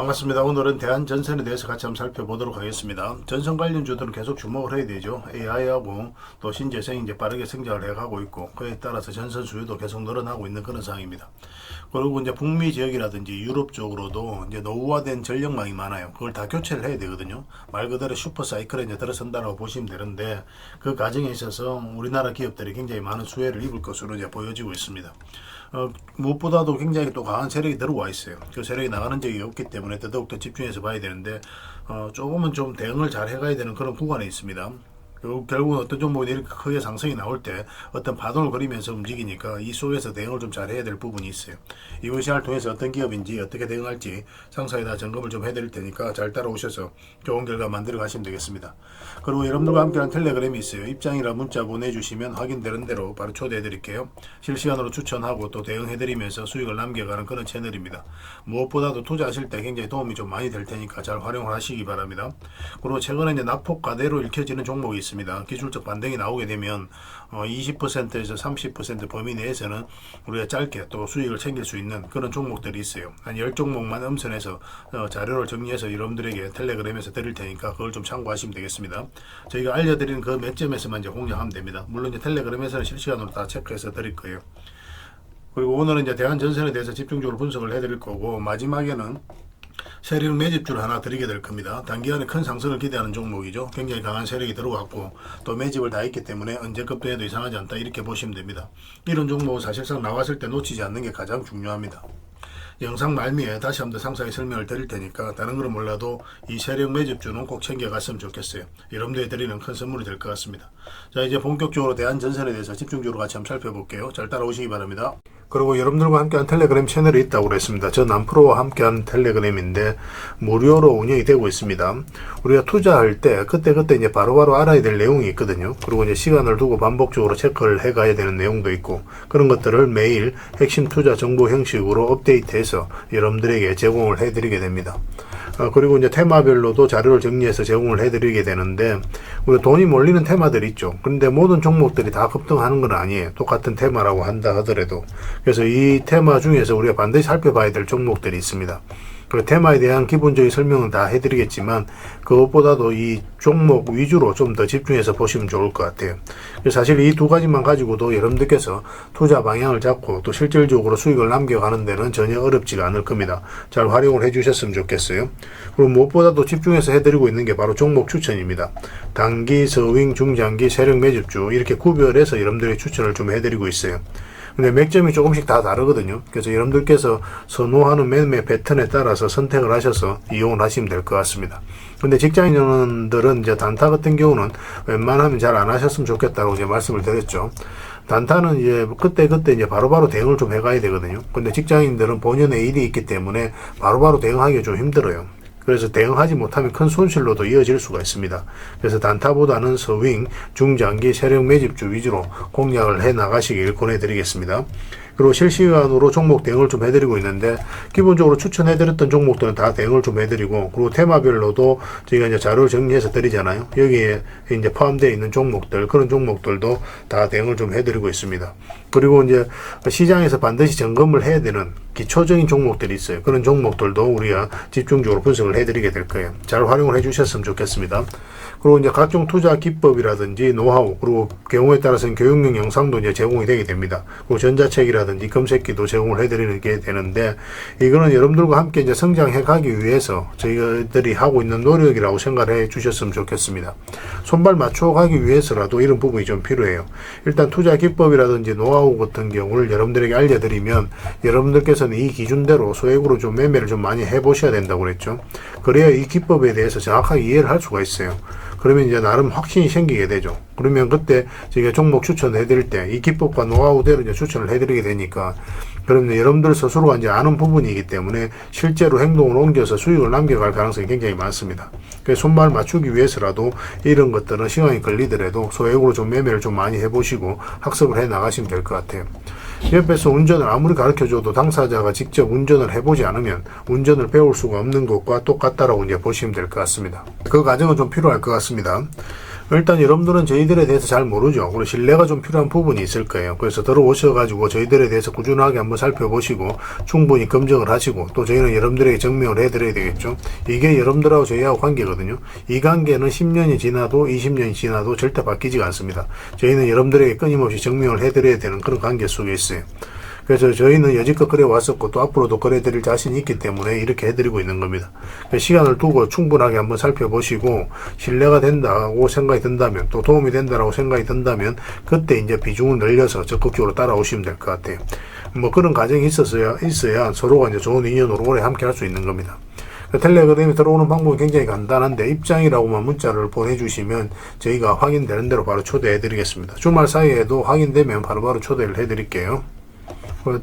반갑습니다. 오늘은 대한전선에 대해서 같이 한번 살펴보도록 하겠습니다. 전선 관련주들은 계속 주목을 해야 되죠. AI하고 또 신재생이 이제 빠르게 성장을 해가고 있고, 그에 따라서 전선 수요도 계속 늘어나고 있는 그런 상황입니다. 그리고 이제 북미 지역이라든지 유럽 쪽으로도 이제 노후화된 전력망이 많아요. 그걸 다 교체를 해야 되거든요. 말 그대로 슈퍼 사이클에 이제 들어선다라고 보시면 되는데, 그 과정에 있어서 우리나라 기업들이 굉장히 많은 수혜를 입을 것으로 이제 보여지고 있습니다. 무엇보다도 굉장히 또 강한 세력이 들어와 있어요. 그 세력이 나가는 적이 없기 때문에 더더욱 더 집중해서 봐야 되는데, 조금은 좀 대응을 잘 해가야 되는 그런 구간에 있습니다. 결국은 어떤 종목이 이렇게 크게 상승이 나올 때 어떤 파동을 그리면서 움직이니까 이 속에서 대응을 좀 잘 해야 될 부분이 있어요. 이번 시간을 통해서 어떤 기업인지 어떻게 대응할지 상세히 다 점검을 좀 해드릴 테니까 잘 따라오셔서 좋은 결과 만들어 가시면 되겠습니다. 그리고 여러분들과 함께하는 텔레그램이 있어요. 입장이라 문자 보내주시면 확인되는 대로 바로 초대해 드릴게요. 실시간으로 추천하고 또 대응해 드리면서 수익을 남겨가는 그런 채널입니다. 무엇보다도 투자하실 때 굉장히 도움이 좀 많이 될 테니까 잘 활용을 하시기 바랍니다. 그리고 최근에 이제 낙폭과대로 읽혀지는 종목이 있습니다. 기술적 반등이 나오게 되면 20%에서 30% 범위 내에서는 우리가 짧게 또 수익을 챙길 수 있는 그런 종목들이 있어요. 한 10종목만 엄선해서 자료를 정리해서 여러분들에게 텔레그램에서 드릴 테니까 그걸 좀 참고하시면 되겠습니다. 저희가 알려드리는 그 몇 점에서만 이제 공략하면 됩니다. 물론 이제 텔레그램에서는 실시간으로 다 체크해서 드릴 거예요. 그리고 오늘은 이제 대한전선에 대해서 집중적으로 분석을 해드릴 거고, 마지막에는 세력 매집주를 하나 드리게 될 겁니다. 단기간에 큰 상승을 기대하는 종목이죠. 굉장히 강한 세력이 들어왔고 또 매집을 다 했기 때문에 언제 급등해도 이상하지 않다, 이렇게 보시면 됩니다. 이런 종목은 사실상 나왔을 때 놓치지 않는 게 가장 중요합니다. 영상 말미에 다시 한번 더 상세히 설명을 드릴 테니까 다른 거는 몰라도 이 세력 매집주는 꼭 챙겨갔으면 좋겠어요. 여러분들이 드리는 큰 선물이 될 것 같습니다. 자, 이제 본격적으로 대한전선에 대해서 집중적으로 같이 한번 살펴볼게요. 잘 따라오시기 바랍니다. 그리고 여러분들과 함께한 텔레그램 채널이 있다고 그랬습니다. 저 남프로와 함께한 텔레그램인데 무료로 운영이 되고 있습니다. 우리가 투자할 때 그때 이제 바로바로 알아야 될 내용이 있거든요. 그리고 이제 시간을 두고 반복적으로 체크를 해 가야 되는 내용도 있고, 그런 것들을 매일 핵심 투자 정보 형식으로 업데이트해서 여러분들에게 제공을 해 드리게 됩니다. 그리고 이제 테마별로도 자료를 정리해서 제공을 해드리게 되는데, 우리 돈이 몰리는 테마들이 있죠. 그런데 모든 종목들이 다 급등하는 건 아니에요. 똑같은 테마라고 한다 하더라도. 그래서 이 테마 중에서 우리가 반드시 살펴봐야 될 종목들이 있습니다. 그 테마에 대한 기본적인 설명은 다 해드리겠지만, 그것보다도 이 종목 위주로 좀 더 집중해서 보시면 좋을 것 같아요. 사실 이 두 가지만 가지고도 여러분들께서 투자 방향을 잡고 또 실질적으로 수익을 남겨가는 데는 전혀 어렵지가 않을 겁니다. 잘 활용을 해주셨으면 좋겠어요. 그리고 무엇보다도 집중해서 해드리고 있는 게 바로 종목 추천입니다. 단기, 서윙, 중장기, 세력 매집주 이렇게 구별해서 여러분들의 추천을 좀 해드리고 있어요. 근데 맥점이 조금씩 다 다르거든요. 그래서 여러분들께서 선호하는 매매 패턴에 따라서 선택을 하셔서 이용을 하시면 될 것 같습니다. 근데 직장인들은 이제 단타 같은 경우는 웬만하면 잘 안 하셨으면 좋겠다고 이제 말씀을 드렸죠. 단타는 이제 그때 이제 바로바로 대응을 좀 해가야 되거든요. 근데 직장인들은 본연의 일이 있기 때문에 바로바로 대응하기가 좀 힘들어요. 그래서 대응하지 못하면 큰 손실로도 이어질 수가 있습니다. 그래서 단타보다는 서윙, 중장기, 세력 매집주 위주로 공략을 해 나가시길 권해드리겠습니다. 그리고 실시간으로 종목 대응을 좀 해드리고 있는데, 기본적으로 추천해드렸던 종목들은 다 대응을 좀 해드리고, 그리고 테마별로도 저희가 이제 자료를 정리해서 드리잖아요. 여기에 이제 포함되어 있는 종목들, 그런 종목들도 다 대응을 좀 해드리고 있습니다. 그리고 이제 시장에서 반드시 점검을 해야 되는 기초적인 종목들이 있어요. 그런 종목들도 우리가 집중적으로 분석을 해드리게 될 거예요. 잘 활용을 해주셨으면 좋겠습니다. 그리고 이제 각종 투자 기법이라든지 노하우, 그리고 경우에 따라서는 교육용 영상도 이제 제공이 되게 됩니다. 그리고 전자책이라든지 검색기도 제공을 해드리는 게 되는데, 이거는 여러분들과 함께 이제 성장해 가기 위해서 저희들이 하고 있는 노력이라고 생각해 주셨으면 좋겠습니다. 손발 맞춰 가기 위해서라도 이런 부분이 좀 필요해요. 일단 투자 기법이라든지 노하우 같은 경우를 여러분들에게 알려드리면, 여러분들께서는 이 기준대로 소액으로 좀 매매를 좀 많이 해보셔야 된다고 그랬죠. 그래야 이 기법에 대해서 정확하게 이해를 할 수가 있어요. 그러면 이제 나름 확신이 생기게 되죠. 그러면 그때 저희가 종목 추천해 드릴 때 이 기법과 노하우대로 이제 추천을 해 드리게 되니까, 그러면 여러분들 스스로가 이제 아는 부분이기 때문에 실제로 행동을 옮겨서 수익을 남겨갈 가능성이 굉장히 많습니다. 그래서 손발 맞추기 위해서라도 이런 것들은 시간이 걸리더라도 소액으로 좀 매매를 좀 많이 해보시고 학습을 해 나가시면 될 것 같아요. 옆에서 운전을 아무리 가르쳐줘도 당사자가 직접 운전을 해보지 않으면 운전을 배울 수가 없는 것과 똑같다라고 이제 보시면 될 것 같습니다. 그 과정은 좀 필요할 것 같습니다. 일단 여러분들은 저희들에 대해서 잘 모르죠. 그리고 신뢰가 좀 필요한 부분이 있을 거예요. 그래서 들어오셔가지고 저희들에 대해서 꾸준하게 한번 살펴보시고 충분히 검증을 하시고 또 저희는 여러분들에게 증명을 해드려야 되겠죠. 이게 여러분들하고 저희하고 관계거든요. 이 관계는 10년이 지나도 20년이 지나도 절대 바뀌지가 않습니다. 저희는 여러분들에게 끊임없이 증명을 해드려야 되는 그런 관계 속에 있어요. 그래서 저희는 여지껏 그래 왔었고 또 앞으로도 그래 드릴 자신이 있기 때문에 이렇게 해드리고 있는 겁니다. 시간을 두고 충분하게 한번 살펴보시고 신뢰가 된다고 생각이 든다면 또 도움이 된다고 생각이 든다면 그때 이제 비중을 늘려서 적극적으로 따라오시면 될 것 같아요. 뭐 그런 과정이 있어야 서로가 이제 좋은 인연으로 오래 함께 할 수 있는 겁니다. 텔레그램에 들어오는 방법이 굉장히 간단한데 입장이라고만 문자를 보내주시면 저희가 확인되는 대로 바로 초대해 드리겠습니다. 주말 사이에도 확인되면 바로바로 초대를 해 드릴게요.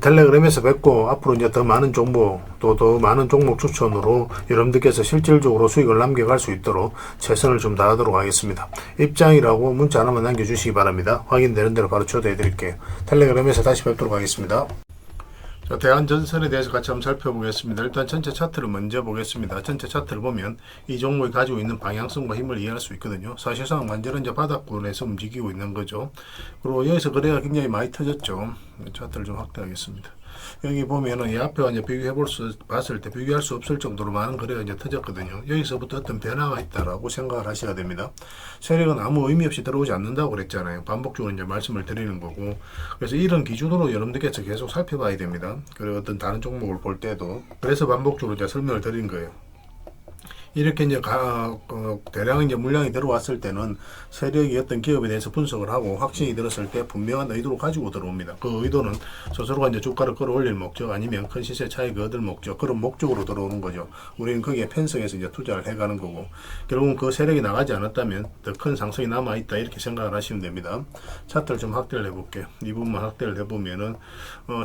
텔레그램에서 뵙고 앞으로 이제 더 많은 정보 또 더 많은 종목 추천으로 여러분들께서 실질적으로 수익을 남겨갈 수 있도록 최선을 좀 다하도록 하겠습니다. 입장이라고 문자 하나만 남겨주시기 바랍니다. 확인되는 대로 바로 초대해 드릴게요. 텔레그램에서 다시 뵙도록 하겠습니다. 자, 대한전선에 대해서 같이 한번 살펴보겠습니다. 일단 전체 차트를 먼저 보겠습니다. 전체 차트를 보면 이 종목이 가지고 있는 방향성과 힘을 이해할 수 있거든요. 사실상 완전히 이제 바닥권에서 움직이고 있는 거죠. 그리고 여기서 거래가 굉장히 많이 터졌죠. 차트를 좀 확대하겠습니다. 여기 보면은 이 앞에 이제 봤을 때 비교할 수 없을 정도로 많은 거래가 이제 터졌거든요. 여기서부터 어떤 변화가 있다라고 생각을 하셔야 됩니다. 세력은 아무 의미 없이 들어오지 않는다고 그랬잖아요. 반복적으로 이제 말씀을 드리는 거고. 그래서 이런 기준으로 여러분들께서 계속 살펴봐야 됩니다. 그리고 어떤 다른 종목을 볼 때도. 그래서 반복적으로 이제 설명을 드린 거예요. 이렇게 이제 대량 이제 물량이 들어왔을 때는 세력이 어떤 기업에 대해서 분석을 하고 확신이 들었을 때 분명한 의도를 가지고 들어옵니다. 그 의도는 스스로가 이제 주가를 끌어올릴 목적 아니면 큰 시세 차익을 얻을 목적 그런 목적으로 들어오는 거죠. 우리는 거기에 편성해서 이제 투자를 해가는 거고 결국은 그 세력이 나가지 않았다면 더 큰 상승이 남아있다 이렇게 생각을 하시면 됩니다. 차트를 좀 확대를 해볼게요. 이 부분만 확대를 해보면은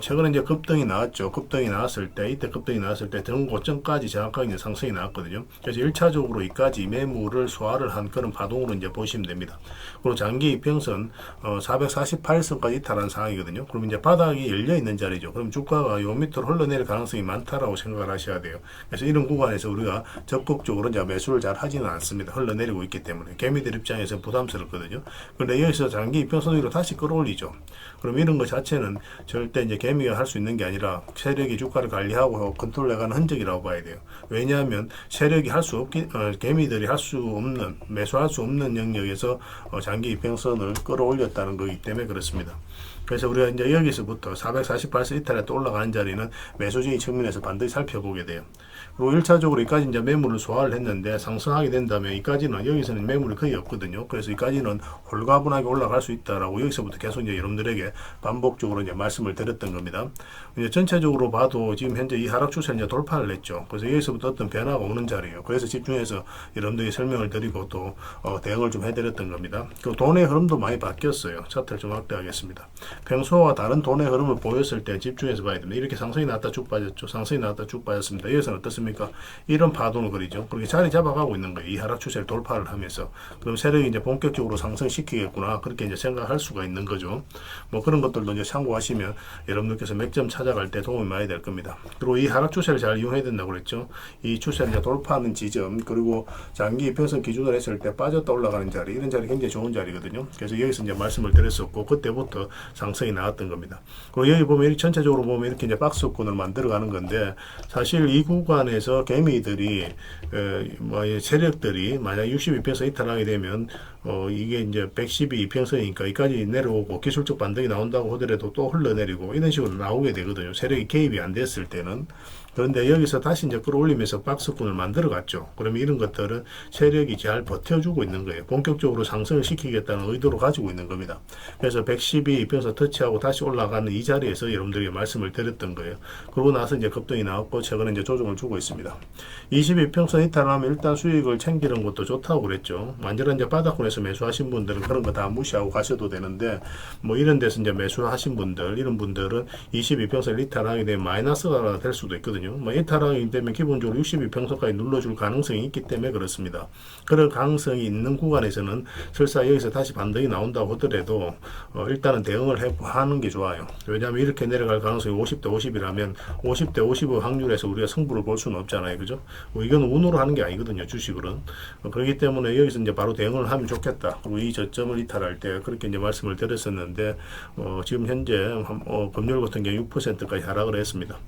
최근에 이제 급등이 나왔죠. 급등이 나왔을 때 이때 급등이 나왔을 때 전고점까지 정확하게 이제 상승이 나왔거든요. 그래서 1차적으로 이까지 매물을 소화를 한 그런 파동으로 이제 보시면 됩니다. 그리고 장기 이평선 448선까지 이탈한 상황이거든요. 그럼 이제 바닥이 열려 있는 자리죠. 그럼 주가가 요 밑으로 흘러내릴 가능성이 많다라고 생각을 하셔야 돼요. 그래서 이런 구간에서 우리가 적극적으로 이제 매수를 잘 하지는 않습니다. 흘러내리고 있기 때문에 개미들 입장에서 부담스럽거든요. 그런데 여기서 장기 이평선 위로 다시 끌어올리죠. 그럼 이런 것 자체는 절대 이제 개미가 할 수 있는 게 아니라 세력이 주가를 관리하고 컨트롤해가는 흔적이라고 봐야 돼요. 왜냐하면 세력이 개미들이 할 수 없는, 매수할 수 없는 영역에서 장기 이평선을 끌어올렸다는 거기 때문에 그렇습니다. 그래서 우리가 이제 여기서부터 448선 이탈에 또 올라가는 자리는 매수적인 측면에서 반드시 살펴보게 돼요. 그리고 1차적으로 이까지 이제 매물을 소화를 했는데 상승하게 된다면 이까지는 여기서는 매물이 거의 없거든요. 그래서 이까지는 홀가분하게 올라갈 수 있다라고 여기서부터 계속 이제 여러분들에게 반복적으로 이제 말씀을 드렸던 겁니다. 이제 전체적으로 봐도 지금 현재 이 하락 추세를 이제 돌파를 했죠. 그래서 여기서부터 어떤 변화가 오는 자리예요. 그래서 집중해서 여러분들에게 설명을 드리고 또 대응을 좀 해드렸던 겁니다. 그리고 돈의 흐름도 많이 바뀌었어요. 차트를 좀 확대하겠습니다. 평소와 다른 돈의 흐름을 보였을 때 집중해서 봐야 됩니다. 이렇게 상승이 나왔다 쭉 빠졌죠. 상승이 나왔다 쭉 빠졌습니다. 여기서는 어떻습니까? 이런 파동을 그리죠. 그렇게 자리 잡아가고 있는 거예요. 이 하락 추세를 돌파를 하면서. 그럼 세력이 이제 본격적으로 상승시키겠구나. 그렇게 이제 생각할 수가 있는 거죠. 뭐 그런 것들도 이제 참고하시면 여러분들께서 맥점 찾아갈 때 도움이 많이 될 겁니다. 그리고 이 하락 추세를 잘 이용해야 된다고 그랬죠. 이 추세를 이제 돌파하는 지점, 그리고 장기 이평선 기준으로 했을 때 빠졌다 올라가는 자리, 이런 자리 굉장히 좋은 자리거든요. 그래서 여기서 이제 말씀을 드렸었고, 그때부터 상승이 나왔던 겁니다. 그리고 여기 보면 전체적으로 보면 이렇게 이제 박스권을 만들어가는 건데, 사실 이 구간에서 개미들이 세력들이 만약 62평선 이탈하게 되면 이게 이제 112평선이니까 여기까지 내려오고 기술적 반등이 나온다고 하더라도 또 흘러내리고 이런 식으로 나오게 되거든요. 세력이 개입이 안 됐을 때는. 그런데 여기서 다시 이제 끌어올리면서 박스권을 만들어 갔죠. 그러면 이런 것들은 세력이 잘 버텨주고 있는 거예요. 본격적으로 상승을 시키겠다는 의도로 가지고 있는 겁니다. 그래서 112평선 터치하고 다시 올라가는 이 자리에서 여러분들에게 말씀을 드렸던 거예요. 그러고 나서 이제 급등이 나왔고 최근에 이제 조정을 주고 있습니다. 22평선 이탈하면 일단 수익을 챙기는 것도 좋다고 그랬죠. 완전한 이제 바닥권에서 매수하신 분들은 그런 거 다 무시하고 가셔도 되는데, 뭐 이런 데서 이제 매수하신 분들, 이런 분들은 22평선 이탈하게 되면 마이너스가 될 수도 있거든요. 있거든요. 뭐 이탈하기 때문에 기본적으로 62평선까지 눌러줄 가능성이 있기 때문에 그렇습니다. 그런 가능성이 있는 구간에서는 설사 여기서 다시 반등이 나온다고 하더라도 일단은 대응을 하는 게 좋아요. 왜냐하면 이렇게 내려갈 가능성이 50대 50이라면 50대 50의 확률에서 우리가 승부를 볼 수는 없잖아요. 그죠? 이건 운으로 하는 게 아니거든요. 주식은. 그렇기 때문에 여기서 이제 바로 대응을 하면 좋겠다. 그리고 이 저점을 이탈할 때 그렇게 이제 말씀을 드렸었는데 지금 현재 금요일 같은 경우 6%까지 하락을 했습니다.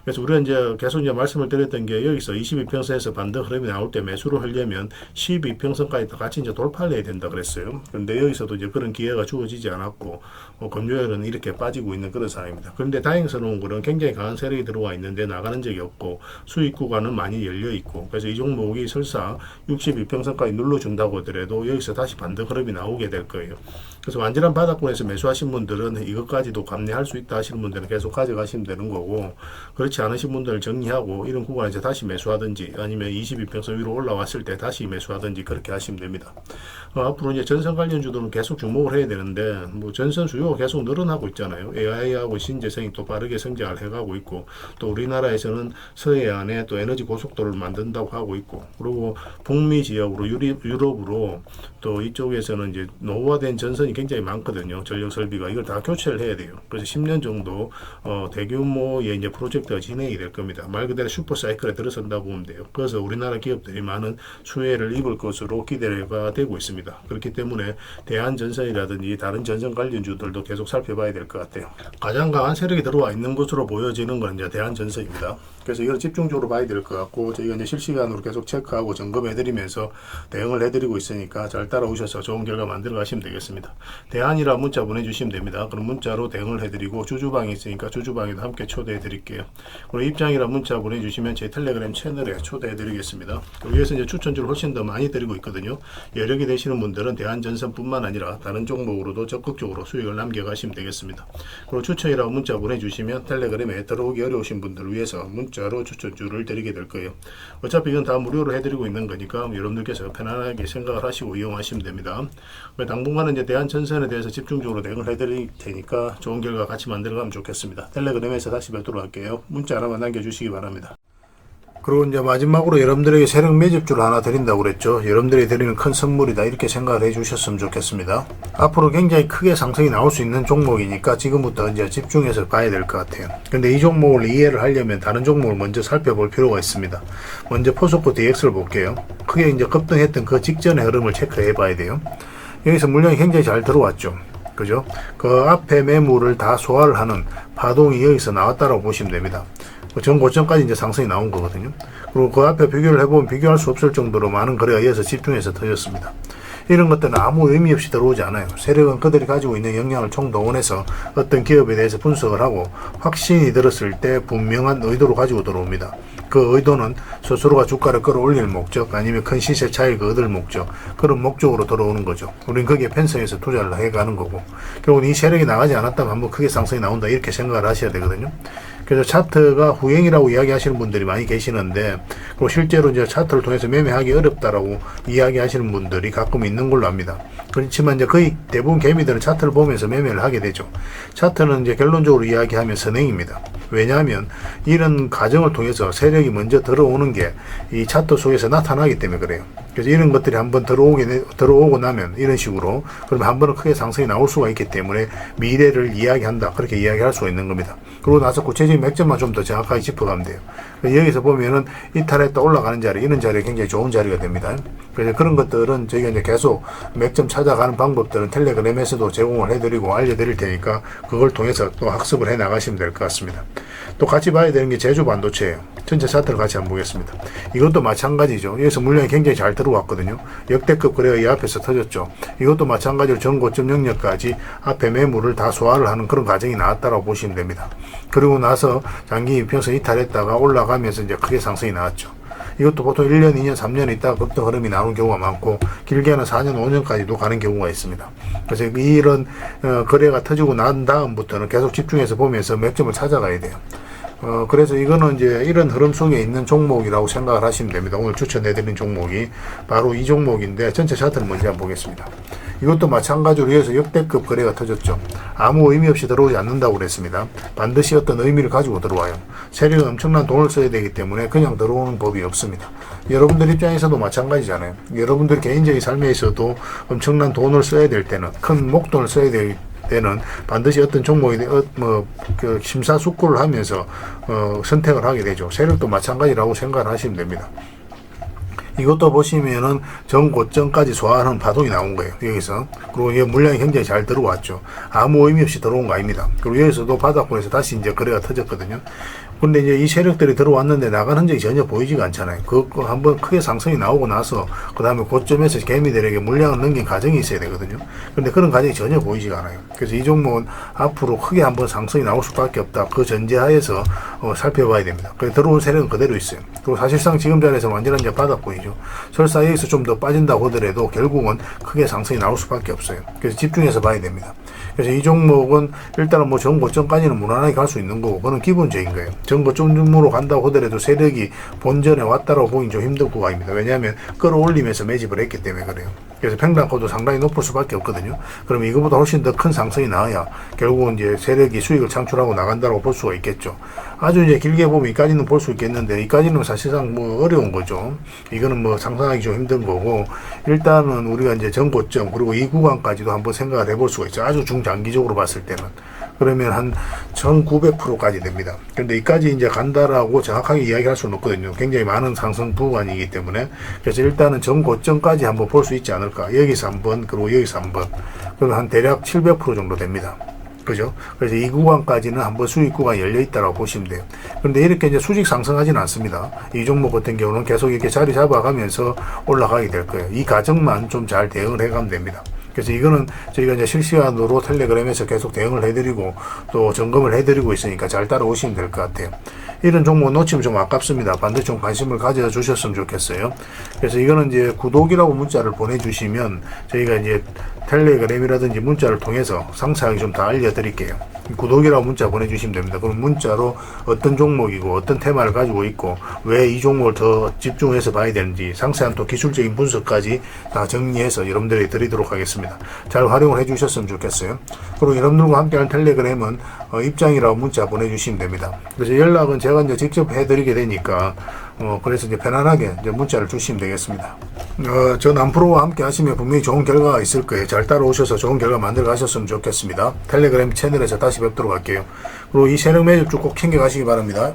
그래서 우리가 이제 계속 이제 말씀을 드렸던 게 여기서 22평선에서 반등 흐름이 나올 때 매수를 하려면 12평선까지 같이 이제 돌파를 해야 된다 그랬어요. 그런데 여기서도 이제 그런 기회가 주어지지 않았고 금요일은 이렇게 빠지고 있는 그런 상황입니다. 그런데 다행스러운 거는 굉장히 강한 세력이 들어와 있는데 나가는 적이 없고 수익 구간은 많이 열려 있고 그래서 이 종목이 설사 62평선까지 눌러준다고 하더라도 여기서 다시 반등 흐름이 나오게 될 거예요. 그래서 완전한 바닥권에서 매수하신 분들은 이것까지도 감내할 수 있다 하시는 분들은 계속 가져가시면 되는 거고 그렇지 않으신 분들을 정리하고 이런 구간에서 다시 매수하든지 아니면 22평선 위로 올라왔을 때 다시 매수하든지 그렇게 하시면 됩니다. 앞으로 이제 전선 관련주들은 계속 주목을 해야 되는데 뭐 전선 수요가 계속 늘어나고 있잖아요. AI하고 신재생이 또 빠르게 성장을 해가고 있고 또 우리나라에서는 서해안에 또 에너지 고속도로를 만든다고 하고 있고 그리고 북미 지역으로 유럽으로 또 이쪽에서는 이제 노후화된 전선이 굉장히 많거든요. 전력 설비가 이걸 다 교체를 해야 돼요. 그래서 10년 정도 대규모의 이제 프로젝트가 진행이 될 겁니다. 말 그대로 슈퍼 사이클에 들어선다고 보면 돼요. 그래서 우리나라 기업들이 많은 수혜를 입을 것으로 기대가 되고 있습니다. 그렇기 때문에 대한전선이라든지 다른 전선 관련주들도 계속 살펴봐야 될 것 같아요. 가장 강한 세력이 들어와 있는 것으로 보여지는 건 이제 대한전선입니다. 그래서 이걸 집중적으로 봐야 될 것 같고 저희가 이제 실시간으로 계속 체크하고 점검해드리면서 대응을 해드리고 있으니까 잘 따라오셔서 좋은 결과 만들어 가시면 되겠습니다. 대안이라 문자 보내주시면 됩니다. 그럼 문자로 대응을 해드리고 주주방이 있으니까 주주방에도 함께 초대해 드릴게요. 그리고 입장이라 문자 보내주시면 제 텔레그램 채널에 초대해 드리겠습니다. 여기에서 이제 추천주를 훨씬 더 많이 드리고 있거든요. 여력이 되시는 분들은 대한전선뿐만 아니라 다른 종목으로도 적극적으로 수익을 남겨가시면 되겠습니다. 그리고 추천이라고 문자 보내주시면 텔레그램에 들어오기 어려우신 분들을 위해서 문자로 추천주를 드리게 될 거예요. 어차피 이건 다 무료로 해드리고 있는 거니까 여러분들께서 편안하게 생각을 하시고 이용하시면 됩니다. 당분간은 이제 대한전선에 대해서 집중적으로 대응을 해드릴 테니까 좋은 결과 같이 만들어가면 좋겠습니다. 텔레그램에서 다시 뵙도록 할게요. 문자 하나만 남겨주시기 바랍니다. 그리고 이제 마지막으로 여러분들에게 세력 매집주를 하나 드린다고 그랬죠. 여러분들이 드리는 큰 선물이다 이렇게 생각을 해 주셨으면 좋겠습니다. 앞으로 굉장히 크게 상승이 나올 수 있는 종목이니까 지금부터 이제 집중해서 봐야 될 것 같아요. 근데 이 종목을 이해를 하려면 다른 종목을 먼저 살펴볼 필요가 있습니다. 먼저 포스코 DX를 볼게요. 크게 이제 급등했던 그 직전의 흐름을 체크해 봐야 돼요. 여기서 물량이 굉장히 잘 들어왔죠. 그죠? 그 앞에 매물을 다 소화를 하는 파동이 여기서 나왔다고 보시면 됩니다. 전 고점까지 이제 상승이 나온 거거든요. 그리고 그 앞에 비교를 해보면 비교할 수 없을 정도로 많은 거래가 이어서 집중해서 터졌습니다. 이런 것들은 아무 의미 없이 들어오지 않아요. 세력은 그들이 가지고 있는 역량을 총동원해서 어떤 기업에 대해서 분석을 하고 확신이 들었을 때 분명한 의도로 가지고 들어옵니다. 그 의도는 스스로가 주가를 끌어올릴 목적 아니면 큰 시세 차익을 얻을 목적 그런 목적으로 들어오는 거죠. 우리는 거기에 편성해서 투자를 해가는 거고 결국은 이 세력이 나가지 않았다면 한번 크게 상승이 나온다 이렇게 생각을 하셔야 되거든요. 그래서 차트가 후행이라고 이야기하시는 분들이 많이 계시는데 그리고 실제로 이제 차트를 통해서 매매하기 어렵다라고 이야기하시는 분들이 가끔 있는 걸로 압니다. 그렇지만 이제 거의 대부분 개미들은 차트를 보면서 매매를 하게 되죠. 차트는 이제 결론적으로 이야기하면 선행입니다. 왜냐하면 이런 과정을 통해서 세력이 먼저 들어오는 게 이 차트 속에서 나타나기 때문에 그래요. 그래서 이런 것들이 한번 들어오고 나면 이런 식으로 그러면 한 번은 크게 상승이 나올 수가 있기 때문에 미래를 이야기한다 그렇게 이야기할 수가 있는 겁니다. 그러고 나서 구체적인 맥점만 좀 더 정확하게 짚어가면 돼요. 여기서 보면은 이탈했다 올라가는 자리 이런 자리가 굉장히 좋은 자리가 됩니다. 그래서 그런 것들은 저희가 이제 계속 맥점 찾아가는 방법들은 텔레그램에서도 제공을 해드리고 알려드릴 테니까 그걸 통해서 또 학습을 해 나가시면 될 것 같습니다. 또 같이 봐야 되는 게 제주 반도체예요. 전체 차트를 같이 한번 보겠습니다. 이것도 마찬가지죠. 여기서 물량이 굉장히 잘 들어왔거든요. 역대급 거래가 이 앞에서 터졌죠. 이것도 마찬가지로 전 고점 영역까지 앞에 매물을 다 소화를 하는 그런 과정이 나왔다고 보시면 됩니다. 그리고 나서 장기 이평선 이탈했다가 올라가면서 이제 크게 상승이 나왔죠. 이것도 보통 1년, 2년, 3년 있다가 급등 흐름이 나오는 경우가 많고 길게는 4년, 5년까지도 가는 경우가 있습니다. 그래서 이런 거래가 터지고 난 다음부터는 계속 집중해서 보면서 맥점을 찾아가야 돼요. 그래서 이거는 이제 이런 흐름 속에 있는 종목이라고 생각을 하시면 됩니다. 오늘 추천해드린 종목이 바로 이 종목인데 전체 차트를 먼저 한번 보겠습니다. 이것도 마찬가지로 위에서 역대급 거래가 터졌죠. 아무 의미 없이 들어오지 않는다고 그랬습니다. 반드시 어떤 의미를 가지고 들어와요. 세력은 엄청난 돈을 써야 되기 때문에 그냥 들어오는 법이 없습니다. 여러분들 입장에서도 마찬가지잖아요. 여러분들 개인적인 삶에 있어도 엄청난 돈을 써야 될 때는, 큰 목돈을 써야 될 때는 반드시 어떤 종목에 심사숙고를 하면서 선택을 하게 되죠. 세력도 마찬가지라고 생각을 하시면 됩니다. 이것도 보시면은 전고점까지 소화하는 파동이 나온 거예요. 여기서. 그리고 이 물량이 굉장히 잘 들어왔죠. 아무 의미 없이 들어온 거 아닙니다. 그리고 여기서도 바닥권에서 다시 이제 거래가 터졌거든요. 근데 이제 이 세력들이 들어왔는데 나간 흔적이 전혀 보이지가 않잖아요. 그거 한번 크게 상승이 나오고 나서 그 다음에 고점에서 개미들에게 물량을 넘긴 과정이 있어야 되거든요. 근데 그런 과정이 전혀 보이지가 않아요. 그래서 이 종목은 앞으로 크게 한번 상승이 나올 수밖에 없다. 그 전제하에서 살펴봐야 됩니다. 그래서 들어온 세력은 그대로 있어요. 그리고 사실상 지금 자리에서 완전한 이제 바닥권이죠. 설사 여기서 좀 더 빠진다고 하더라도 결국은 크게 상승이 나올 수밖에 없어요. 그래서 집중해서 봐야 됩니다. 그래서 이 종목은 일단은 뭐 전고점까지는 무난하게 갈 수 있는 거고, 그건 기본적인 거예요. 전고점으로 간다고 하더라도 세력이 본전에 왔다라고 보긴 좀 힘든 구간입니다. 왜냐하면 끌어올리면서 매집을 했기 때문에 그래요. 그래서 평단가도 상당히 높을 수밖에 없거든요. 그러면 이거보다 훨씬 더 큰 상승이 나와야 결국은 이제 세력이 수익을 창출하고 나간다고 볼 수가 있겠죠. 아주 이제 길게 보면 이까지는 볼 수 있겠는데, 이까지는 사실상 뭐 어려운 거죠. 이거는 뭐 상상하기 좀 힘든 거고, 일단은 우리가 이제 전고점 그리고 이 구간까지도 한번 생각을 해볼 수가 있죠. 아주 중장기적으로 봤을 때는. 그러면 한 1900%까지 됩니다. 근데 이까지 이제 간다라고 정확하게 이야기할 수는 없거든요. 굉장히 많은 상승 구간이기 때문에. 그래서 일단은 전고점까지 한번 볼 수 있지 않을까. 여기서 한번, 그리고 여기서 한번. 그러면 한 대략 700% 정도 됩니다. 그죠? 그래서 이 구간까지는 한번 수익 구간이 열려 있다고 보시면 돼요. 그런데 이렇게 이제 수직 상승하지는 않습니다. 이 종목 같은 경우는 계속 이렇게 자리 잡아가면서 올라가게 될 거예요. 이 과정만 좀 잘 대응을 해가면 됩니다. 그래서 이거는 저희가 이제 실시간으로 텔레그램에서 계속 대응을 해드리고 또 점검을 해드리고 있으니까 잘 따라오시면 될 것 같아요. 이런 종목 놓치면 좀 아깝습니다. 반드시 좀 관심을 가져주셨으면 좋겠어요. 그래서 이거는 이제 구독이라고 문자를 보내주시면 저희가 이제 텔레그램이라든지 문자를 통해서 상세하게 좀 다 알려드릴게요. 구독이라고 문자 보내주시면 됩니다. 그럼 문자로 어떤 종목이고 어떤 테마를 가지고 있고 왜 이 종목을 더 집중해서 봐야 되는지 상세한 또 기술적인 분석까지 다 정리해서 여러분들에게 드리도록 하겠습니다. 잘 활용을 해주셨으면 좋겠어요. 그리고 여러분들과 함께하는 텔레그램은 입장이라고 문자 보내주시면 됩니다. 그래서 연락은 제가 이제 직접 해드리게 되니까 그래서 이제 편안하게 이제 문자를 주시면 되겠습니다. 저 남프로와 함께 하시면 분명히 좋은 결과가 있을 거예요. 잘 따라오셔서 좋은 결과 만들어 가셨으면 좋겠습니다. 텔레그램 채널에서 다시 뵙도록 할게요. 그리고 이 세력 매집주 꼭 챙겨 가시기 바랍니다.